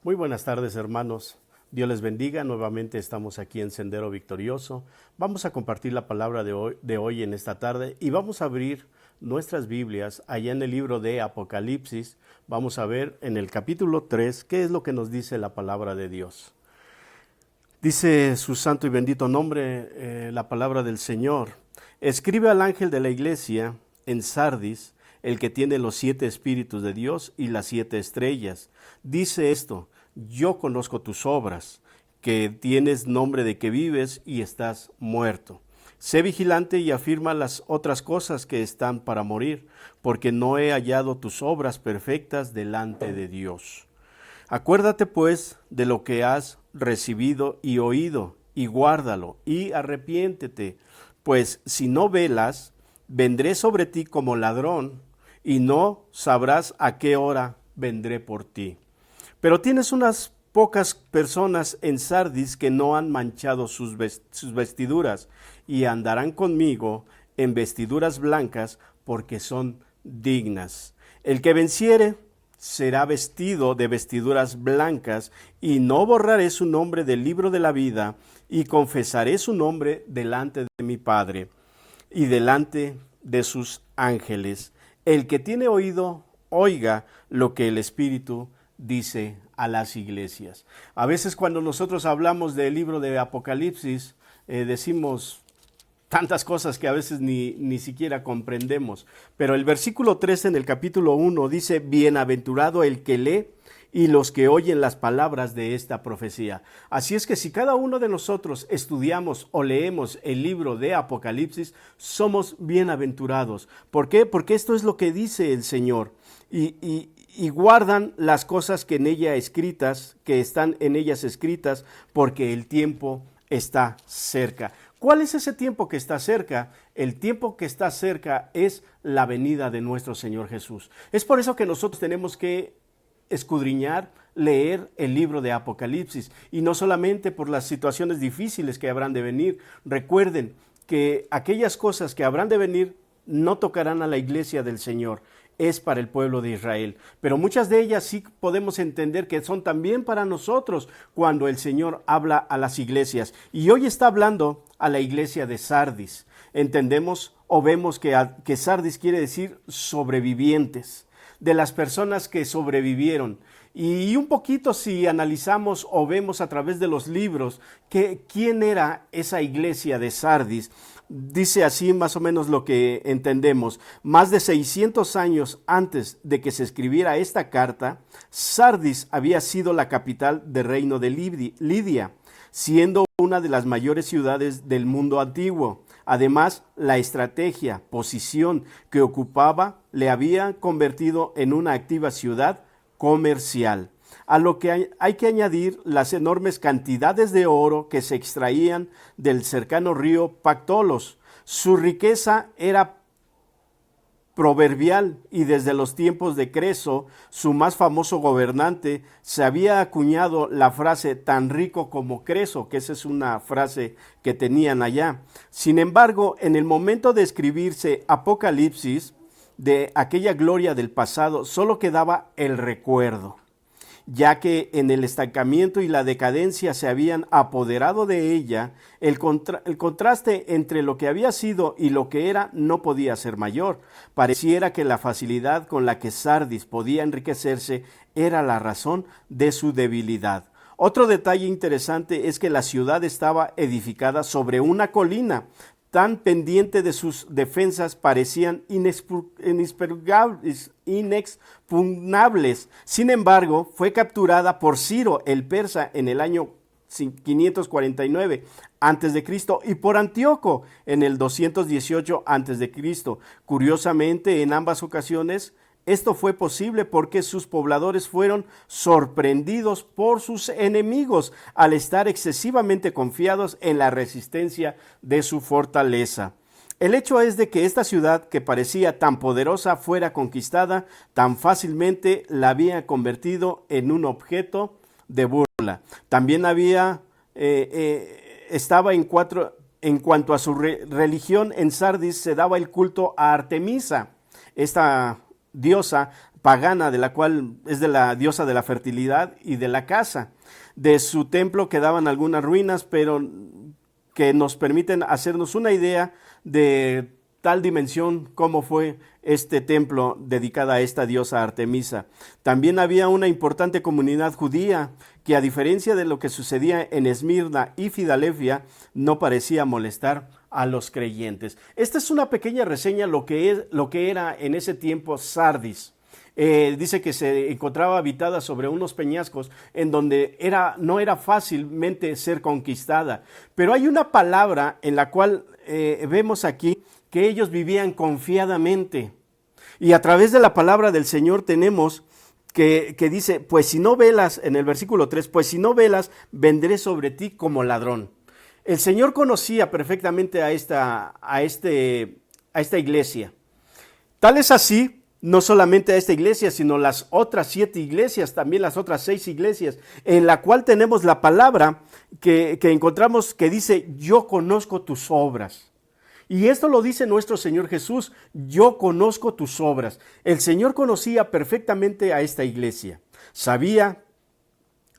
Muy buenas tardes, hermanos. Dios les bendiga. Nuevamente estamos aquí en Sendero Victorioso. Vamos a compartir la palabra de hoy en esta tarde y vamos a abrir nuestras Biblias allá en el libro de Apocalipsis. Vamos a ver en el capítulo 3 qué es lo que nos dice la palabra de Dios. Dice su santo y bendito nombre la palabra del Señor. Escribe al ángel de la iglesia en Sardis, el que tiene los 7 espíritus de Dios y las 7 estrellas. Dice esto: yo conozco tus obras, que tienes nombre de que vives y estás muerto. Sé vigilante y afirma las otras cosas que están para morir, porque no he hallado tus obras perfectas delante de Dios. Acuérdate pues de lo que has recibido y oído, y guárdalo, y arrepiéntete, pues si no velas, vendré sobre ti como ladrón, y no sabrás a qué hora vendré por ti. Pero tienes unas pocas personas en Sardis que no han manchado sus vestiduras, y andarán conmigo en vestiduras blancas, porque son dignas. El que venciere será vestido de vestiduras blancas, y no borraré su nombre del libro de la vida, y confesaré su nombre delante de mi Padre y delante de sus ángeles. El que tiene oído, oiga lo que el Espíritu dice a las iglesias. A veces cuando nosotros hablamos del libro de Apocalipsis, decimos tantas cosas que a veces ni siquiera comprendemos. Pero el versículo 13 en el capítulo 1 dice: bienaventurado el que lee y los que oyen las palabras de esta profecía. Así es que si cada uno de nosotros estudiamos o leemos el libro de Apocalipsis, somos bienaventurados. ¿Por qué? Porque esto es lo que dice el Señor. Y guardan las cosas que en ella escritas, que están en ellas escritas, porque el tiempo está cerca. ¿Cuál es ese tiempo que está cerca? El tiempo que está cerca es la venida de nuestro Señor Jesús. Es por eso que nosotros tenemos que escudriñar, leer el libro de Apocalipsis, y no solamente por las situaciones difíciles que habrán de venir. Recuerden que aquellas cosas que habrán de venir no tocarán a la iglesia del Señor, es para el pueblo de Israel, pero muchas de ellas sí podemos entender que son también para nosotros cuando el Señor habla a las iglesias. Y hoy está hablando a la iglesia de Sardis. Entendemos o vemos que Sardis quiere decir sobrevivientes, de las personas que sobrevivieron. Y un poquito si analizamos o vemos a través de los libros quién era esa iglesia de Sardis, dice así más o menos lo que entendemos. Más de 600 años antes de que se escribiera esta carta, Sardis había sido la capital del reino de Lidia, siendo una de las mayores ciudades del mundo antiguo. Además, la estrategia, posición que ocupaba le había convertido en una activa ciudad comercial, a lo que hay que añadir las enormes cantidades de oro que se extraían del cercano río Pactolos. Su riqueza era proverbial, y desde los tiempos de Creso, su más famoso gobernante, se había acuñado la frase tan rico como Creso, que esa es una frase que tenían allá. Sin embargo, en el momento de escribirse Apocalipsis, de aquella gloria del pasado, solo quedaba el recuerdo, ya que en el estancamiento y la decadencia se habían apoderado de ella. El contraste entre lo que había sido y lo que era no podía ser mayor. Pareciera que la facilidad con la que Sardis podía enriquecerse era la razón de su debilidad. Otro detalle interesante es que la ciudad estaba edificada sobre una colina, tan pendiente de sus defensas parecían inexpugnables. Sin embargo, fue capturada por Ciro el persa en el año 549 a.C. y por Antíoco en el 218 a.C. Curiosamente, en ambas ocasiones esto fue posible porque sus pobladores fueron sorprendidos por sus enemigos al estar excesivamente confiados en la resistencia de su fortaleza. El hecho es de que esta ciudad, que parecía tan poderosa, fuera conquistada tan fácilmente, la había convertido en un objeto de burla. También estaba en cuanto a su religión, en Sardis se daba el culto a Artemisa. Esta diosa pagana, de la cual es de la diosa de la fertilidad y de la casa. De su templo quedaban algunas ruinas, pero que nos permiten hacernos una idea de tal dimensión como fue este templo dedicado a esta diosa Artemisa. También había una importante comunidad judía que, a diferencia de lo que sucedía en Esmirna y Filadelfia, no parecía molestar a los creyentes. Esta es una pequeña reseña lo que era en ese tiempo Sardis. Dice que se encontraba habitada sobre unos peñascos en donde no era fácilmente ser conquistada. Pero hay una palabra en la cual vemos aquí que ellos vivían confiadamente. Y a través de la palabra del Señor tenemos que dice, pues si no velas, en el versículo 3, pues si no velas, vendré sobre ti como ladrón. El Señor conocía perfectamente a esta iglesia. Tal es así, no solamente a esta iglesia, sino las otras 7 iglesias, también las otras 6 iglesias, en la cual tenemos la palabra que encontramos que dice, yo conozco tus obras. Y esto lo dice nuestro Señor Jesús, yo conozco tus obras. El Señor conocía perfectamente a esta iglesia. Sabía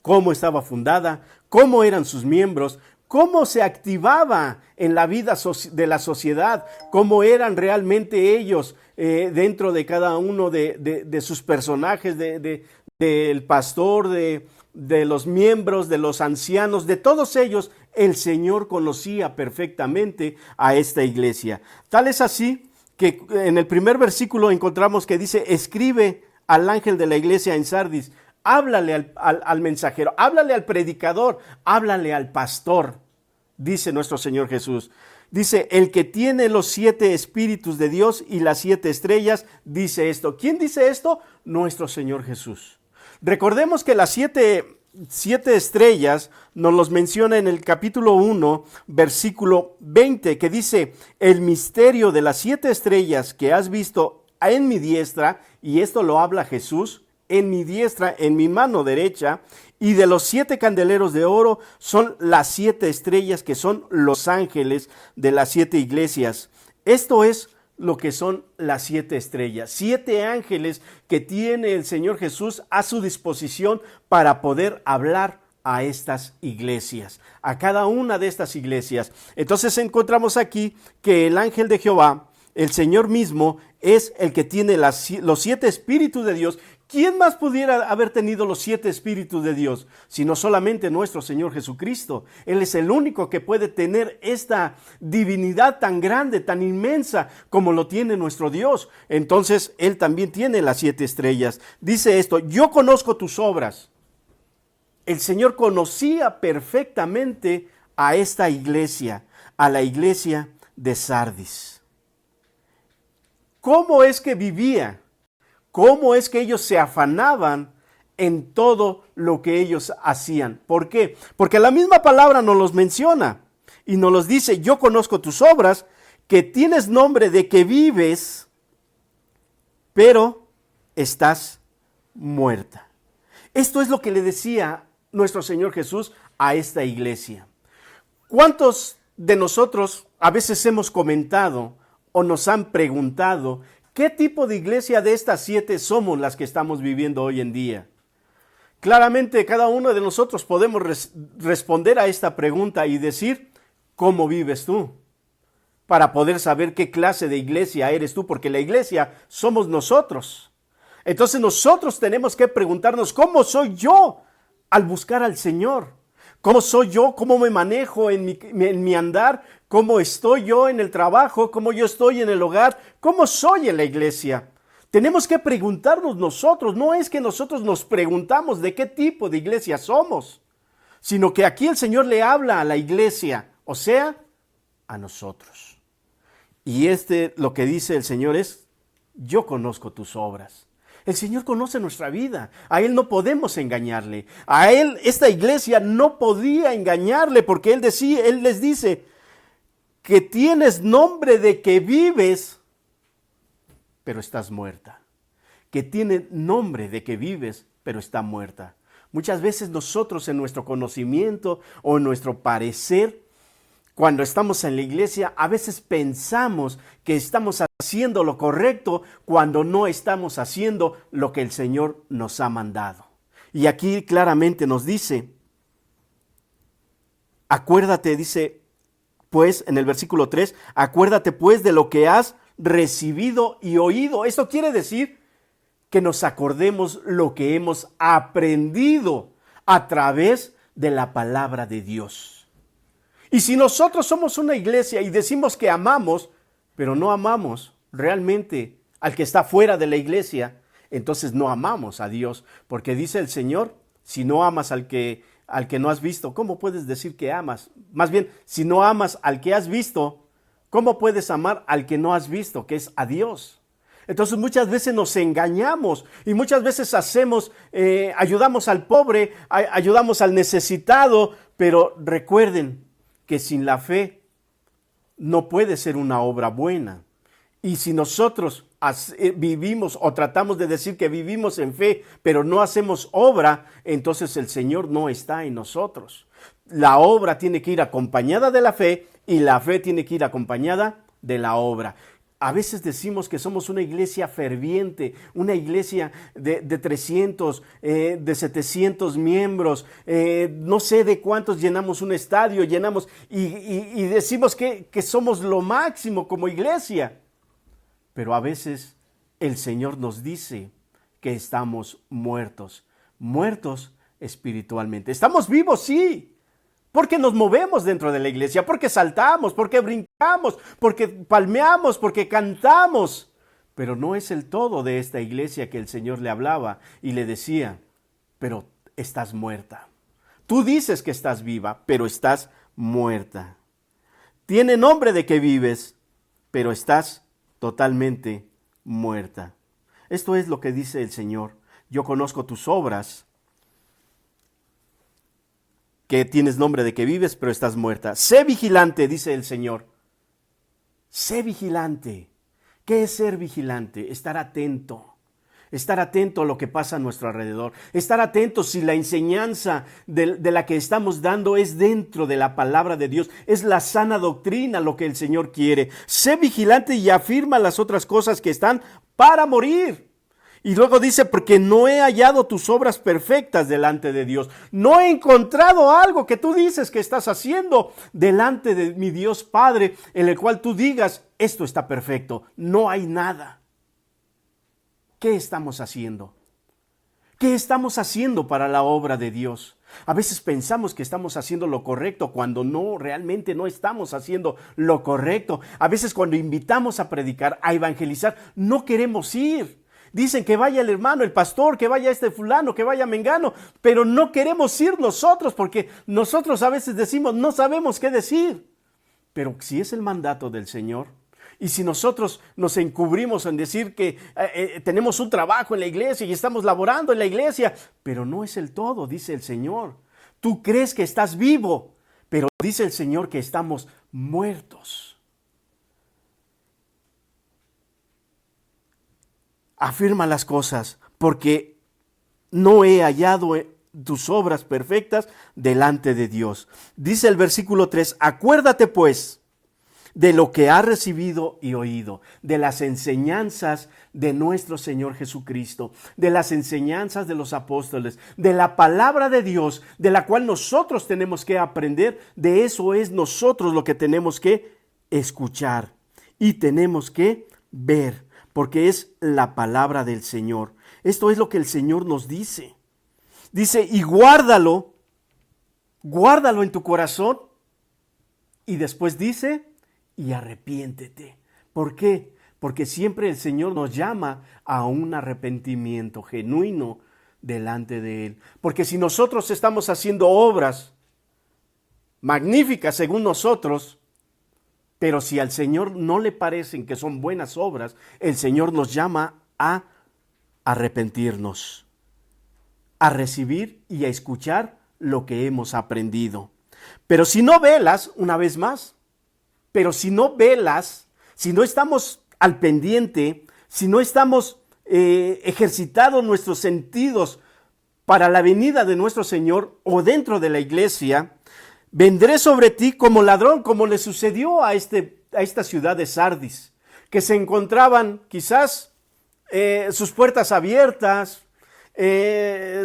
cómo estaba fundada, cómo eran sus miembros, cómo se activaba en la vida de la sociedad, cómo eran realmente ellos dentro de cada uno de sus personajes, del pastor, de los miembros, de los ancianos, de todos ellos. El Señor conocía perfectamente a esta iglesia. Tal es así que en el primer versículo encontramos que dice, escribe al ángel de la iglesia en Sardis, háblale al mensajero, háblale al predicador, háblale al pastor, dice nuestro Señor Jesús. Dice, el que tiene los 7 espíritus de Dios y las 7 estrellas, dice esto. ¿Quién dice esto? Nuestro Señor Jesús. Recordemos que las 7 estrellas nos los menciona en el capítulo 1, versículo 20, que dice, el misterio de las 7 estrellas que has visto en mi diestra, y esto lo habla Jesús, en mi diestra, en mi mano derecha, y de los 7 candeleros de oro son las 7 estrellas que son los ángeles de las 7 iglesias. Esto es lo que son las 7 estrellas, 7 ángeles que tiene el Señor Jesús a su disposición para poder hablar a estas iglesias, a cada una de estas iglesias. Entonces encontramos aquí que el ángel de Jehová, el Señor mismo, es el que tiene los 7 espíritus de Dios. ¿Quién más pudiera haber tenido los 7 espíritus de Dios? Sino solamente nuestro Señor Jesucristo. Él es el único que puede tener esta divinidad tan grande, tan inmensa, como lo tiene nuestro Dios. Entonces, Él también tiene las 7 estrellas. Dice esto, yo conozco tus obras. El Señor conocía perfectamente a esta iglesia, a la iglesia de Sardis. ¿Cómo es que vivía? ¿Cómo es que ellos se afanaban en todo lo que ellos hacían? ¿Por qué? Porque la misma palabra nos los menciona y nos los dice, yo conozco tus obras, que tienes nombre de que vives, pero estás muerta. Esto es lo que le decía nuestro Señor Jesús a esta iglesia. ¿Cuántos de nosotros a veces hemos comentado o nos han preguntado qué tipo de iglesia de estas 7 somos las que estamos viviendo hoy en día? Claramente cada uno de nosotros podemos responder a esta pregunta y decir, ¿cómo vives tú? Para poder saber qué clase de iglesia eres tú, porque la iglesia somos nosotros. Entonces nosotros tenemos que preguntarnos, ¿cómo soy yo al buscar al Señor? ¿Cómo soy yo? ¿Cómo me manejo en mi andar? ¿Cómo estoy yo en el trabajo? ¿Cómo yo estoy en el hogar? ¿Cómo soy en la iglesia? Tenemos que preguntarnos nosotros. No es que nosotros nos preguntamos de qué tipo de iglesia somos, sino que aquí el Señor le habla a la iglesia, o sea, a nosotros. Y lo que dice el Señor es, yo conozco tus obras. El Señor conoce nuestra vida. A Él no podemos engañarle. A Él, esta iglesia no podía engañarle porque Él les dice que tienes nombre de que vives, pero estás muerta. Que tiene nombre de que vives, pero está muerta. Muchas veces nosotros en nuestro conocimiento o en nuestro parecer, cuando estamos en la iglesia, a veces pensamos que estamos haciendo lo correcto cuando no estamos haciendo lo que el Señor nos ha mandado. Y aquí claramente nos dice, acuérdate, dice, pues, en el versículo 3, acuérdate pues de lo que has recibido y oído. Esto quiere decir que nos acordemos lo que hemos aprendido a través de la palabra de Dios. Y si nosotros somos una iglesia y decimos que amamos, pero no amamos realmente al que está fuera de la iglesia, entonces no amamos a Dios, porque dice el Señor, si no amas al que no has visto, ¿cómo puedes decir que amas? Más bien, si no amas al que has visto, ¿cómo puedes amar al que no has visto, que es a Dios? Entonces muchas veces nos engañamos y muchas veces ayudamos al pobre, ayudamos al necesitado, pero recuerden que sin la fe no puede ser una obra buena. Y si nosotros vivimos o tratamos de decir que vivimos en fe, pero no hacemos obra, entonces el Señor no está en nosotros. La obra tiene que ir acompañada de la fe y la fe tiene que ir acompañada de la obra. A veces decimos que somos una iglesia ferviente, una iglesia de 300, de 700 miembros, no sé de cuántos llenamos un estadio, y decimos que somos lo máximo como iglesia. Pero a veces el Señor nos dice que estamos muertos espiritualmente. Estamos vivos, sí. Porque nos movemos dentro de la iglesia, porque saltamos, porque brincamos, porque palmeamos, porque cantamos. Pero no es el todo de esta iglesia que el Señor le hablaba y le decía, pero estás muerta. Tú dices que estás viva, pero estás muerta. Tiene nombre de que vives, pero estás totalmente muerta. Esto es lo que dice el Señor. Yo conozco tus obras, que tienes nombre de que vives, pero estás muerta. Sé vigilante, dice el Señor. Sé vigilante. ¿Qué es ser vigilante? Estar atento. Estar atento a lo que pasa a nuestro alrededor. Estar atento si la enseñanza de la que estamos dando es dentro de la palabra de Dios. Es la sana doctrina lo que el Señor quiere. Sé vigilante y afirma las otras cosas que están para morir. Y luego dice, porque no he hallado tus obras perfectas delante de Dios. No he encontrado algo que tú dices que estás haciendo delante de mi Dios Padre, en el cual tú digas, esto está perfecto. No hay nada. ¿Qué estamos haciendo? ¿Qué estamos haciendo para la obra de Dios? A veces pensamos que estamos haciendo lo correcto cuando no, realmente no estamos haciendo lo correcto. A veces cuando invitamos a predicar, a evangelizar, no queremos ir. Dicen que vaya el hermano, el pastor, que vaya este fulano, que vaya mengano, pero no queremos ir nosotros porque nosotros a veces decimos, no sabemos qué decir. Pero si es el mandato del Señor, y si nosotros nos encubrimos en decir que tenemos un trabajo en la iglesia y estamos laborando en la iglesia, pero no es el todo, dice el Señor. Tú crees que estás vivo, pero dice el Señor que estamos muertos. Afirma las cosas, porque no he hallado tus obras perfectas delante de Dios. Dice el versículo 3, acuérdate pues de lo que has recibido y oído, de las enseñanzas de nuestro Señor Jesucristo, de las enseñanzas de los apóstoles, de la palabra de Dios, de la cual nosotros tenemos que aprender. De eso es nosotros lo que tenemos que escuchar y tenemos que ver, porque es la palabra del Señor. Esto es lo que el Señor nos dice. Dice, y guárdalo en tu corazón. Y después dice, y arrepiéntete. ¿Por qué? Porque siempre el Señor nos llama a un arrepentimiento genuino delante de Él. Porque si nosotros estamos haciendo obras magníficas según nosotros, pero si al Señor no le parecen que son buenas obras, el Señor nos llama a arrepentirnos, a recibir y a escuchar lo que hemos aprendido. Pero si no velas, una vez más, pero si no velas, si no estamos al pendiente, si no estamos ejercitados nuestros sentidos para la venida de nuestro Señor o dentro de la iglesia, Vendré sobre ti como ladrón, como le sucedió a esta ciudad de Sardis, que se encontraban quizás sus puertas abiertas,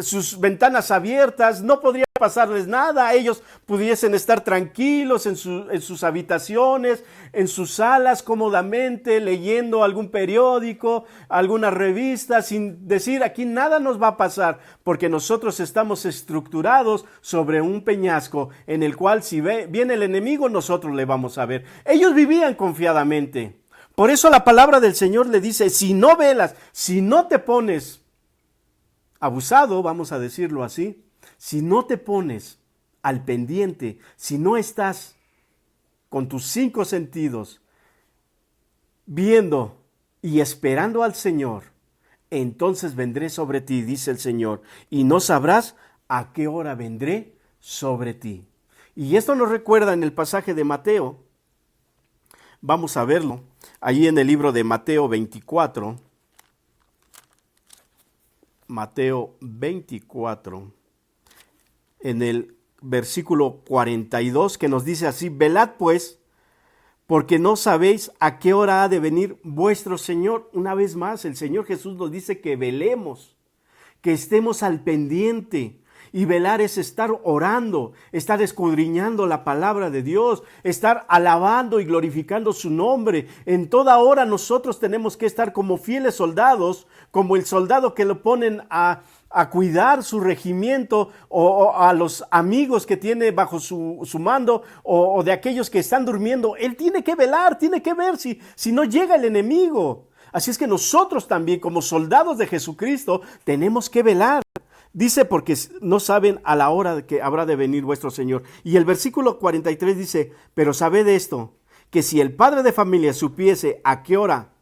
sus ventanas abiertas, no podría pasarles nada, ellos pudiesen estar tranquilos en sus habitaciones, en sus salas cómodamente, leyendo algún periódico, alguna revista, sin decir aquí nada nos va a pasar, porque nosotros estamos estructurados sobre un peñasco en el cual si viene el enemigo nosotros le vamos a ver. Ellos vivían confiadamente. Por eso la palabra del Señor le dice, si no velas, si no te pones abusado, vamos a decirlo así, si no te pones al pendiente, si no estás con tus 5 sentidos viendo y esperando al Señor, entonces vendré sobre ti, dice el Señor, y no sabrás a qué hora vendré sobre ti. Y esto nos recuerda en el pasaje de Mateo. Vamos a verlo allí en el libro de Mateo 24. Mateo 24, en el versículo 42, que nos dice así: velad pues, porque no sabéis a qué hora ha de venir vuestro Señor. Una vez más, el Señor Jesús nos dice que velemos, que estemos al pendiente. Y velar es estar orando, estar escudriñando la palabra de Dios, estar alabando y glorificando su nombre. En toda hora nosotros tenemos que estar como fieles soldados, como el soldado que lo ponen a cuidar su regimiento o a los amigos que tiene bajo su mando o de aquellos que están durmiendo. Él tiene que velar, tiene que ver si no llega el enemigo. Así es que nosotros también como soldados de Jesucristo tenemos que velar. Dice, porque no saben a la hora que habrá de venir vuestro Señor. Y el versículo 43 dice, pero sabed esto, que si el padre de familia supiese a qué hora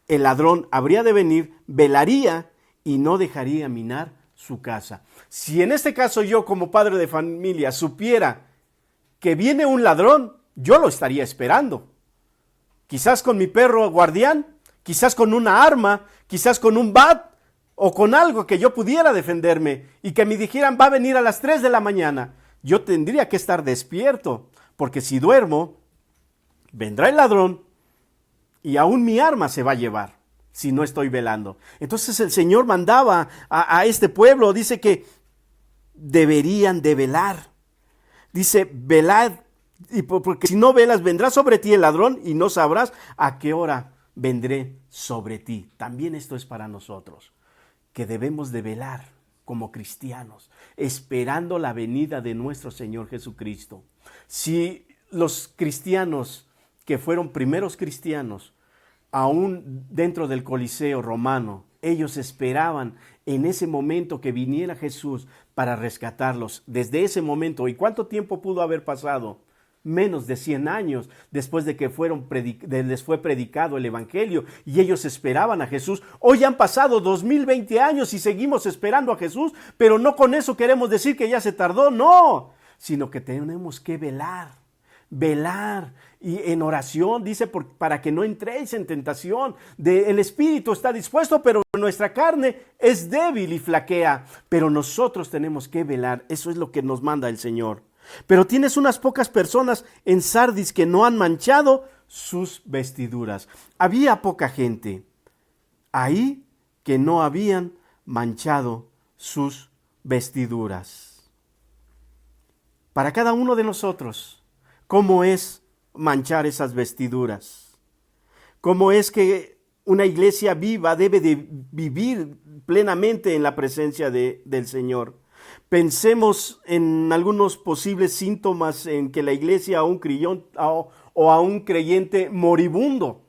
el ladrón habría de venir, velaría y no dejaría minar su casa. Si en este caso yo como padre de familia supiera que viene un ladrón, yo lo estaría esperando. Quizás con mi perro guardián, quizás con una arma, quizás con un bat, o con algo que yo pudiera defenderme y que me dijeran va a venir a las 3 de la mañana. Yo tendría que estar despierto, porque si duermo, vendrá el ladrón y aún mi arma se va a llevar si no estoy velando. Entonces el Señor mandaba a este pueblo, dice que deberían de velar. Dice, velad, porque si no velas vendrá sobre ti el ladrón y no sabrás a qué hora vendré sobre ti. También esto es para nosotros, que debemos de velar como cristianos, esperando la venida de nuestro Señor Jesucristo. Si los cristianos que fueron primeros cristianos, aún dentro del Coliseo romano, ellos esperaban en ese momento que viniera Jesús para rescatarlos. Desde ese momento, ¿y cuánto tiempo pudo haber pasado? Menos de 100 años después de que les fue predicado el Evangelio y ellos esperaban a Jesús. Hoy han pasado 2020 años y seguimos esperando a Jesús, pero no con eso queremos decir que ya se tardó, no, sino que tenemos que velar y en oración, dice, para que no entréis en tentación. El espíritu está dispuesto, pero nuestra carne es débil y flaquea, pero nosotros tenemos que velar. Eso es lo que nos manda el Señor. Pero tienes unas pocas personas en Sardis que no han manchado sus vestiduras. Había poca gente ahí que no habían manchado sus vestiduras. Para cada uno de nosotros, ¿cómo es manchar esas vestiduras? ¿Cómo es que una iglesia viva debe de vivir plenamente en la presencia del Señor? Pensemos en algunos posibles síntomas en que la iglesia o a un creyente moribundo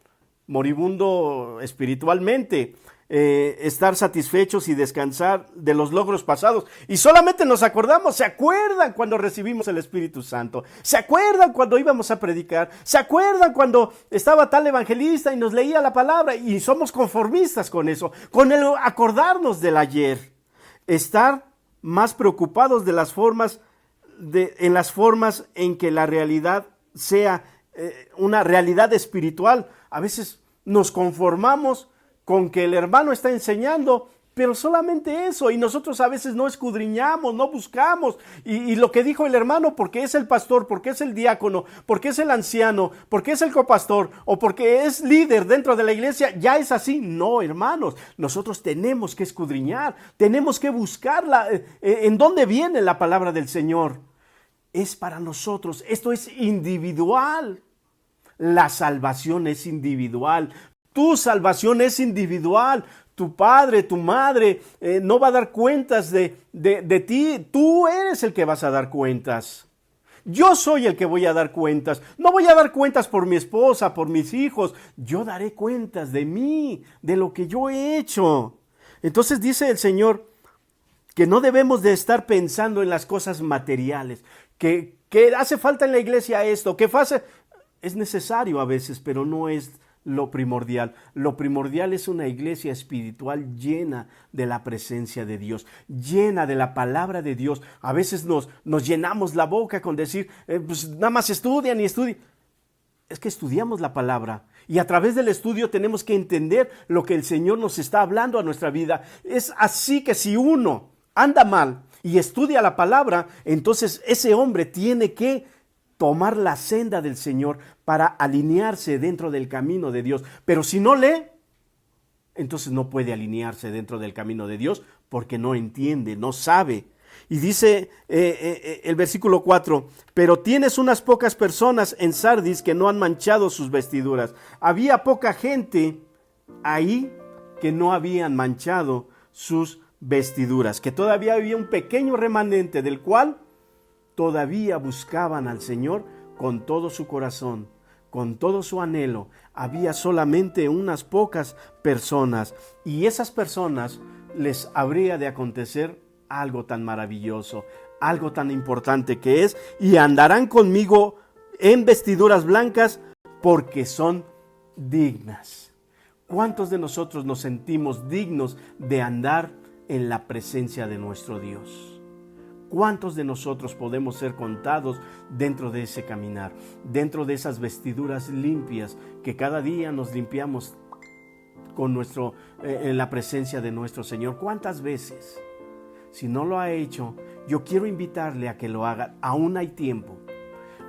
espiritualmente, estar satisfechos y descansar de los logros pasados. Y solamente nos acordamos, ¿se acuerdan cuando recibimos el Espíritu Santo? ¿Se acuerdan cuando íbamos a predicar? ¿Se acuerdan cuando estaba tal evangelista y nos leía la palabra? Y somos conformistas con eso, con el acordarnos del ayer. Estar más preocupados de las formas, en las formas en que la realidad sea una realidad espiritual. A veces nos conformamos con que el hermano está enseñando pero solamente eso, y nosotros a veces no escudriñamos, no buscamos, y lo que dijo el hermano, porque es el pastor, porque es el diácono, porque es el anciano, porque es el copastor, o porque es líder dentro de la iglesia, ya es así. No, hermanos, nosotros tenemos que escudriñar, tenemos que buscarla, en dónde viene la palabra del Señor. Es para nosotros, esto es individual. La salvación es individual, tu salvación es individual. Tu padre, tu madre no va a dar cuentas de ti, tú eres el que vas a dar cuentas. Yo soy el que voy a dar cuentas, no voy a dar cuentas por mi esposa, por mis hijos, yo daré cuentas de mí, de lo que yo he hecho. Entonces dice el Señor que no debemos de estar pensando en las cosas materiales, que hace falta en la iglesia esto, que es necesario a veces, pero no es lo primordial. Lo primordial es una iglesia espiritual llena de la presencia de Dios, llena de la palabra de Dios. A veces nos llenamos la boca con decir, pues nada más estudian y estudian. Es que estudiamos la palabra y a través del estudio tenemos que entender lo que el Señor nos está hablando a nuestra vida. Es así que si uno anda mal y estudia la palabra, entonces ese hombre tiene que tomar la senda del Señor para alinearse dentro del camino de Dios. Pero si no lee, entonces no puede alinearse dentro del camino de Dios porque no entiende, no sabe. Y dice el versículo 4, pero tienes unas pocas personas en Sardis que no han manchado sus vestiduras. Había poca gente ahí que no habían manchado sus vestiduras, que todavía había un pequeño remanente del cual todavía buscaban al Señor con todo su corazón, con todo su anhelo. Había solamente unas pocas personas y esas personas les habría de acontecer algo tan maravilloso, algo tan importante que es, y andarán conmigo en vestiduras blancas porque son dignas. ¿Cuántos de nosotros nos sentimos dignos de andar en la presencia de nuestro Dios? ¿Cuántos de nosotros podemos ser contados dentro de ese caminar, dentro de esas vestiduras limpias que cada día nos limpiamos con en la presencia de nuestro Señor? ¿Cuántas veces? Si no lo ha hecho, yo quiero invitarle a que lo haga. Aún hay tiempo.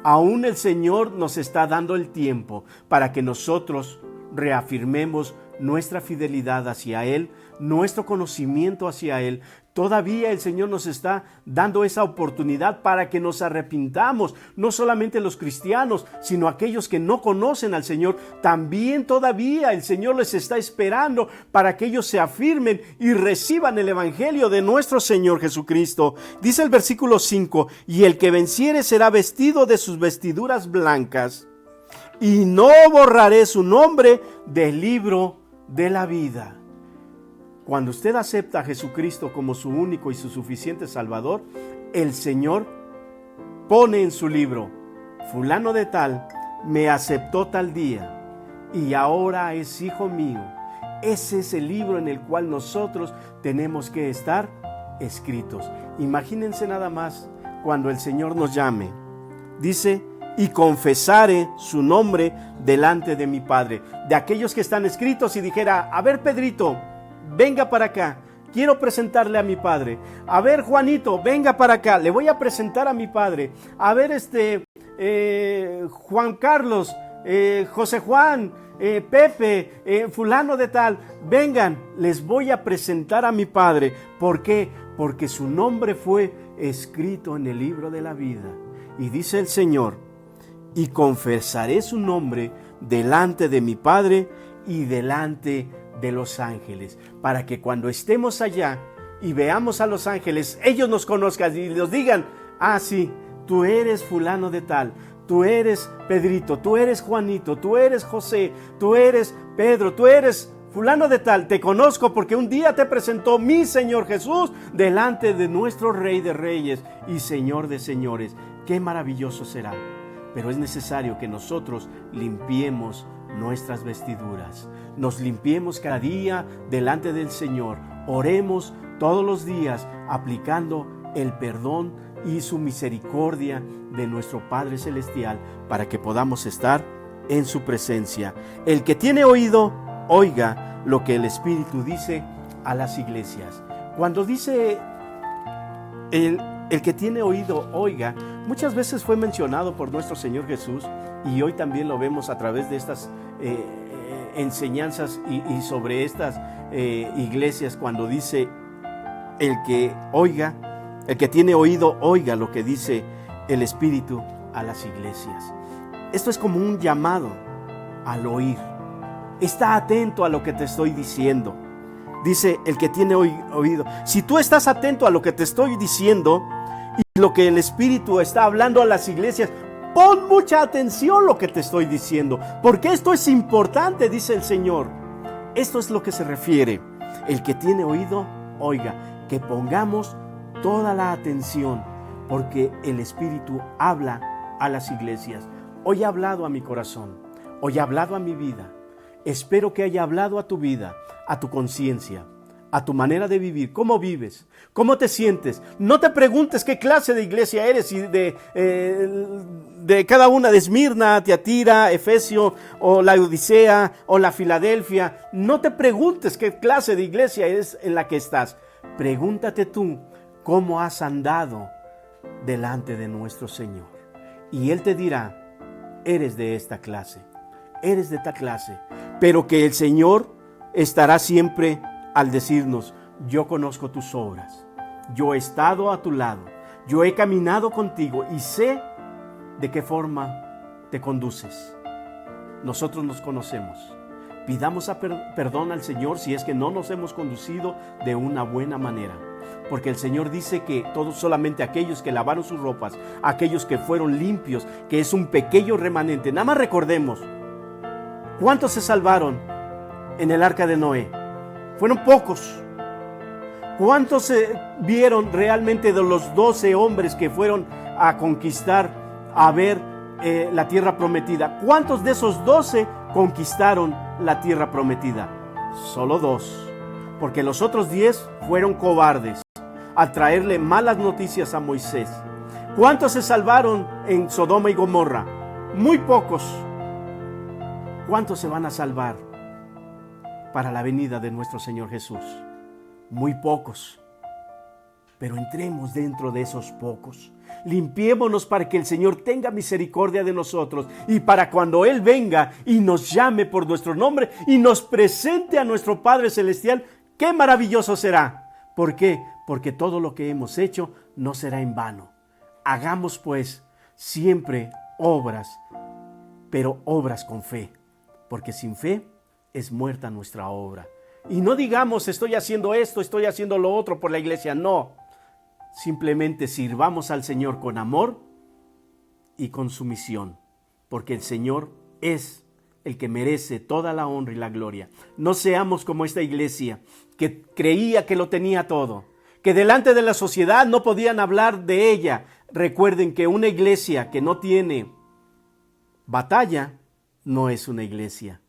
Aún el Señor nos está dando el tiempo para que nosotros reafirmemos nuestra fidelidad hacia Él, nuestro conocimiento hacia Él. Todavía el Señor nos está dando esa oportunidad para que nos arrepintamos, no solamente los cristianos, sino aquellos que no conocen al Señor. También todavía el Señor les está esperando para que ellos se afirmen y reciban el Evangelio de nuestro Señor Jesucristo. Dice el versículo 5, y el que venciere será vestido de sus vestiduras blancas, y no borraré su nombre del libro de la vida. Cuando usted acepta a Jesucristo como su único y su suficiente Salvador, el Señor pone en su libro, fulano de tal, me aceptó tal día y ahora es hijo mío. Ese es el libro en el cual nosotros tenemos que estar escritos. Imagínense nada más cuando el Señor nos llame. Dice, y confesaré su nombre delante de mi Padre. De aquellos que están escritos y dijera, a ver Pedrito, venga para acá, quiero presentarle a mi Padre. A ver Juanito, venga para acá, le voy a presentar a mi Padre. A ver Juan Carlos, José Juan, Pepe, fulano de tal, vengan, les voy a presentar a mi Padre. ¿Por qué? Porque su nombre fue escrito en el libro de la vida. Y dice el Señor, y confesaré su nombre delante de mi Padre y delante de los ángeles, para que cuando estemos allá y veamos a los ángeles, ellos nos conozcan y nos digan, ah sí, tú eres fulano de tal, tú eres Pedrito, tú eres Juanito, tú eres José, tú eres Pedro, tú eres fulano de tal, te conozco porque un día te presentó mi Señor Jesús delante de nuestro Rey de Reyes y Señor de Señores. Qué maravilloso será. Pero es necesario que nosotros limpiemos nuestras vestiduras, nos limpiemos cada día delante del Señor, oremos todos los días aplicando el perdón y su misericordia de nuestro Padre Celestial para que podamos estar en su presencia. El que tiene oído, oiga lo que el Espíritu dice a las iglesias. Cuando dice el que tiene oído, oiga, muchas veces fue mencionado por nuestro Señor Jesús, y hoy también lo vemos a través de estas enseñanzas y sobre estas iglesias, cuando dice el que oiga, el que tiene oído, oiga lo que dice el Espíritu a las iglesias. Esto es como un llamado al oír. Está atento a lo que te estoy diciendo. Dice el que tiene oído. Si tú estás atento a lo que te estoy diciendo y lo que el Espíritu está hablando a las iglesias, pon mucha atención a lo que te estoy diciendo, porque esto es importante, dice el Señor. Esto es lo que se refiere. El que tiene oído, oiga. Que pongamos toda la atención, porque el Espíritu habla a las iglesias. Hoy ha hablado a mi corazón, hoy ha hablado a mi vida. Espero que haya hablado a tu vida, a tu conciencia, a tu manera de vivir. ¿Cómo vives? ¿Cómo te sientes? No te preguntes qué clase de iglesia eres, y de cada una, de Esmirna, Tiatira, Efesio, o la Odisea, o la Filadelfia. No te preguntes qué clase de iglesia es en la que estás. Pregúntate tú cómo has andado delante de nuestro Señor. Y Él te dirá, eres de esta clase, eres de esta clase. Pero que el Señor estará siempre al decirnos, yo conozco tus obras, yo he estado a tu lado, yo he caminado contigo y sé de qué forma te conduces. Nosotros nos conocemos. Pidamos perdón al Señor si es que no nos hemos conducido de una buena manera. Porque el Señor dice que solamente aquellos que lavaron sus ropas, aquellos que fueron limpios, que es un pequeño remanente. Nada más recordemos, ¿cuántos se salvaron en el arca de Noé? Fueron pocos. ¿Cuántos se vieron realmente de los 12 hombres que fueron a conquistar, a ver la tierra prometida? ¿Cuántos de esos 12 conquistaron la tierra prometida? Solo 2, porque los otros 10 fueron cobardes al traerle malas noticias a Moisés. ¿Cuántos se salvaron en Sodoma y Gomorra? Muy pocos. ¿Cuántos se van a salvar para la venida de nuestro Señor Jesús? Muy pocos. Pero entremos dentro de esos pocos. Limpiémonos para que el Señor tenga misericordia de nosotros, y para cuando Él venga y nos llame por nuestro nombre y nos presente a nuestro Padre Celestial, ¡qué maravilloso será! ¿Por qué? Porque todo lo que hemos hecho no será en vano. Hagamos pues siempre obras, pero obras con fe, porque sin fe es muerta nuestra obra. Y no digamos, estoy haciendo esto, estoy haciendo lo otro por la iglesia. No, simplemente sirvamos al Señor con amor y con sumisión, porque el Señor es el que merece toda la honra y la gloria. No seamos como esta iglesia que creía que lo tenía todo, que delante de la sociedad no podían hablar de ella. Recuerden que una iglesia que no tiene batalla no es una iglesia.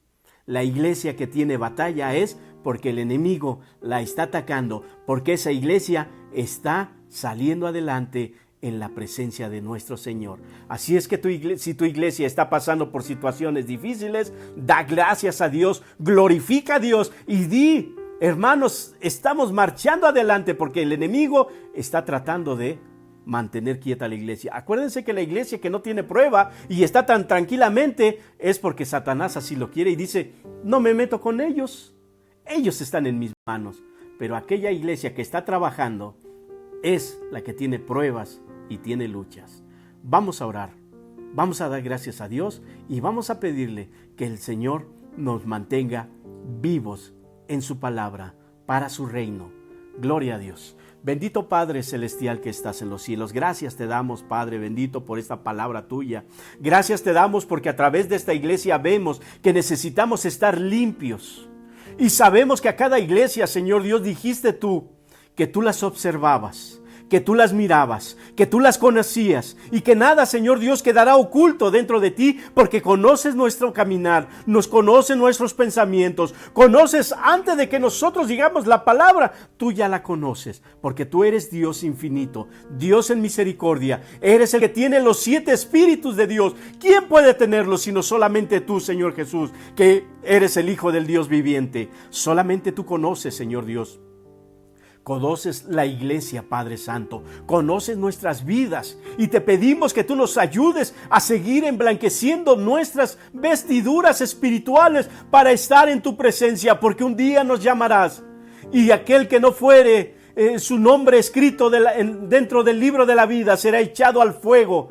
La iglesia que tiene batalla es porque el enemigo la está atacando, porque esa iglesia está saliendo adelante en la presencia de nuestro Señor. Así es que si tu iglesia está pasando por situaciones difíciles, da gracias a Dios, glorifica a Dios y di, hermanos, estamos marchando adelante porque el enemigo está tratando de mantener quieta la iglesia. Acuérdense que la iglesia que no tiene prueba y está tan tranquilamente es porque Satanás así lo quiere y dice, no me meto con ellos, ellos están en mis manos. Pero aquella iglesia que está trabajando es la que tiene pruebas y tiene luchas. Vamos a orar, vamos a dar gracias a Dios y vamos a pedirle que el Señor nos mantenga vivos en su palabra para su reino. Gloria a Dios. Bendito Padre Celestial que estás en los cielos, gracias te damos, Padre bendito, por esta palabra tuya. Gracias te damos porque a través de esta iglesia vemos que necesitamos estar limpios. Y sabemos que a cada iglesia, Señor Dios, dijiste tú que tú las observabas, que tú las mirabas, que tú las conocías y que nada, Señor Dios, quedará oculto dentro de ti porque conoces nuestro caminar, nos conoces nuestros pensamientos, conoces antes de que nosotros digamos la palabra, tú ya la conoces porque tú eres Dios infinito, Dios en misericordia, eres el que tiene los 7 espíritus de Dios. ¿Quién puede tenerlos sino solamente tú, Señor Jesús, que eres el Hijo del Dios viviente? Solamente tú conoces, Señor Dios, Conoces la iglesia, Padre Santo, conoces nuestras vidas y te pedimos que tú nos ayudes a seguir emblanqueciendo nuestras vestiduras espirituales para estar en tu presencia, porque un día nos llamarás y aquel que no fuere su nombre escrito dentro del libro de la vida será echado al fuego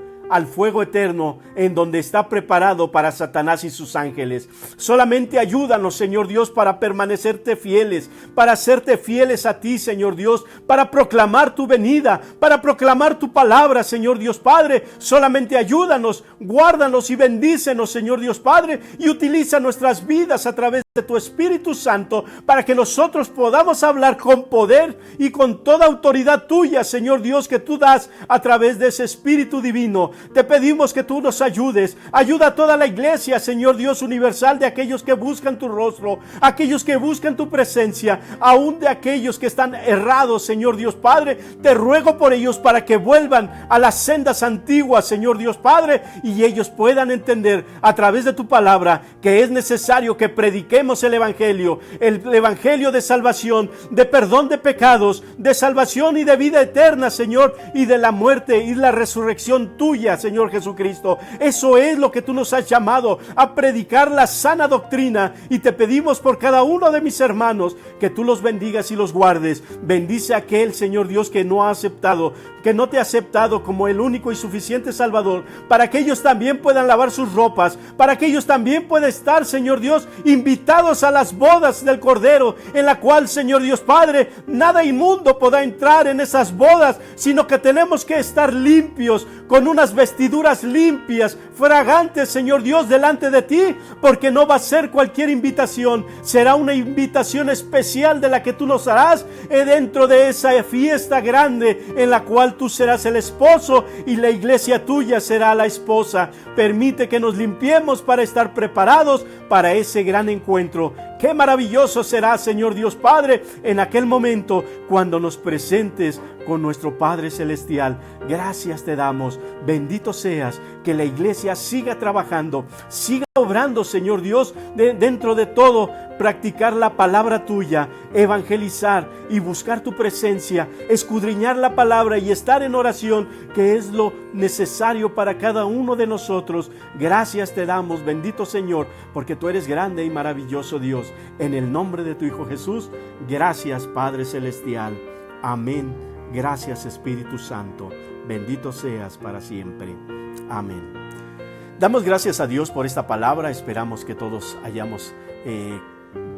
eterno, en donde está preparado para Satanás y sus ángeles. Solamente ayúdanos, Señor Dios, para permanecerte fieles, para hacerte fieles a ti, Señor Dios, para proclamar tu venida, para proclamar tu palabra, Señor Dios Padre. Solamente ayúdanos, guárdanos y bendícenos, Señor Dios Padre, y utiliza nuestras vidas a través de tu Espíritu Santo para que nosotros podamos hablar con poder y con toda autoridad tuya, Señor Dios, que tú das a través de ese Espíritu divino. Te pedimos que tú nos ayudes. Ayuda a toda la iglesia, Señor Dios universal, de aquellos que buscan tu rostro, aquellos que buscan tu presencia, aún de aquellos que están errados, Señor Dios Padre. Te ruego por ellos para que vuelvan a las sendas antiguas, Señor Dios Padre, y ellos puedan entender a través de tu palabra que es necesario que prediquemos el evangelio de salvación, de perdón de pecados, de salvación y de vida eterna, Señor, y de la muerte y la resurrección tuya, Señor Jesucristo. Eso es lo que tú nos has llamado, a predicar la sana doctrina, y te pedimos por cada uno de mis hermanos que tú los bendigas y los guardes. Bendice a aquel, Señor Dios, que no te ha aceptado como el único y suficiente Salvador, para que ellos también puedan lavar sus ropas, para que ellos también puedan estar, Señor Dios, invitados a las bodas del Cordero, en la cual, Señor Dios Padre, nada inmundo podrá entrar en esas bodas, sino que tenemos que estar limpios, con unas vestiduras limpias, fragantes, Señor Dios, delante de ti, porque no va a ser cualquier invitación, será una invitación especial de la que tú nos harás dentro de esa fiesta grande, en la cual tú serás el esposo y la iglesia tuya será la esposa. Permite que nos limpiemos para estar preparados para ese gran encuentro. Qué maravilloso será, Señor Dios Padre, en aquel momento cuando nos presentes con nuestro Padre Celestial. Gracias te damos. Bendito seas. Que la iglesia siga trabajando, siga obrando, Señor Dios, dentro de todo, practicar la palabra tuya, evangelizar y buscar tu presencia, escudriñar la palabra y estar en oración, que es lo necesario para cada uno de nosotros. Gracias te damos, bendito Señor, porque tú eres grande y maravilloso Dios. En el nombre de tu Hijo Jesús, gracias, Padre Celestial. Amén. Gracias, Espíritu Santo. Bendito seas para siempre. Amén. Damos gracias a Dios por esta palabra. Esperamos que todos hayamos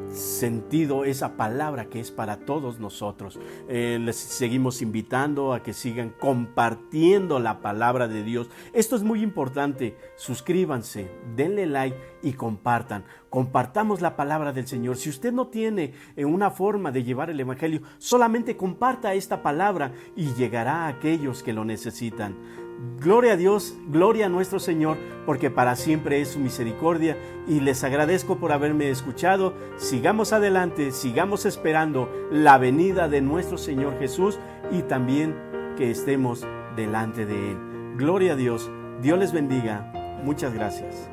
sentido esa palabra que es para todos nosotros. Les seguimos invitando a que sigan compartiendo la palabra de Dios. Esto es muy importante. Suscríbanse, denle like y compartan. Compartamos la palabra del Señor. Si usted no tiene una forma de llevar el evangelio, solamente comparta esta palabra y llegará a aquellos que lo necesitan. Gloria a Dios, gloria a nuestro Señor, porque para siempre es su misericordia, y les agradezco por haberme escuchado. Sigamos adelante, sigamos esperando la venida de nuestro Señor Jesús, y también que estemos delante de Él. Gloria a Dios, Dios les bendiga, muchas gracias.